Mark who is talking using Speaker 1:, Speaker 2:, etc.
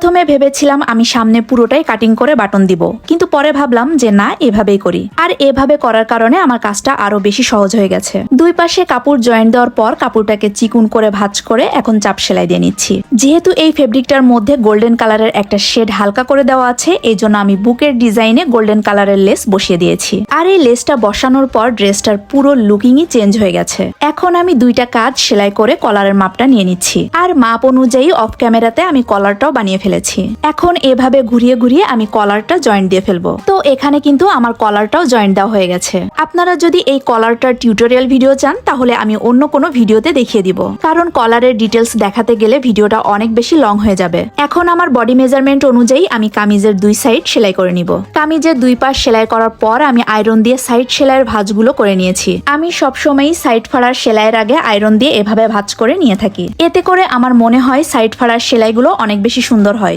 Speaker 1: প্রথমে ভেবেছিলাম আমি সামনে পুরোটাই কাটিং করে বাটন দিব, কিন্তু পরে ভাবলাম যে না, এভাবেই করি। আর এভাবে করার কারণে আমার কাজটা আরো বেশি সহজ হয়ে গেছে। দুই পাশে কাপড় জয়েন্ট দেওয়ার পর কাপড়টাকে চিকুন করে ভাঁজ করে এখন চাপ সেলাই দিয়ে নিচ্ছি। যেহেতু এই ফেব্রিকটার মধ্যে গোল্ডেন কালারের একটা শেড হালকা করে দেওয়া আছে, এই জন্য আমি বুকের ডিজাইনে গোল্ডেন কালারের লেস বসিয়ে দিয়েছি। আর এই লেসটা বসানোর পর ড্রেসটার পুরো লুকিংই চেঞ্জ হয়ে গেছে। এখন আমি দুইটা কাজ সেলাই করে কলারের মাপটা নিয়ে নিচ্ছি, আর মাপ অনুযায়ী অফ ক্যামেরাতে আমি কলারটাও বানিয়ে ফেলেছি। এখন এভাবে ঘুরিয়ে ঘুরিয়ে আমি কলারটা জয়েন্ট দিয়ে ফেলবো। তো এখানে কিন্তু আমার কলারটাও জয়েন্ট দেওয়া হয়ে গেছে। আপনারা যদি এই কলারটার টিউটোরিয়াল ভিডিও চান তাহলে আমি অন্য কোনো ভিডিওতে দেখিয়ে দিব, কারণ কলারের ডিটেলস দেখাতে গেলে ভিডিওটা অনেক বেশি লং হয়ে যাবে। এখন আমার বডি মেজারমেন্ট অনুযায়ী আমি কামিজের দুই সাইড সেলাই করে নিব। কামিজের দুই পাশ সেলাই করার পর আমি আয়রন দিয়ে সাইড সেলাইয়ের ভাঁজগুলো করে নিয়েছি। আমি সবসময়ই সাইড ফাড়ার সেলাইয়ের আগে আয়রন দিয়ে এভাবে ভাঁজ করে নিয়ে থাকি। এতে করে আমার মনে হয় সাইড ফাড়ার সেলাইগুলো অনেক বেশি সুন্দর হয়।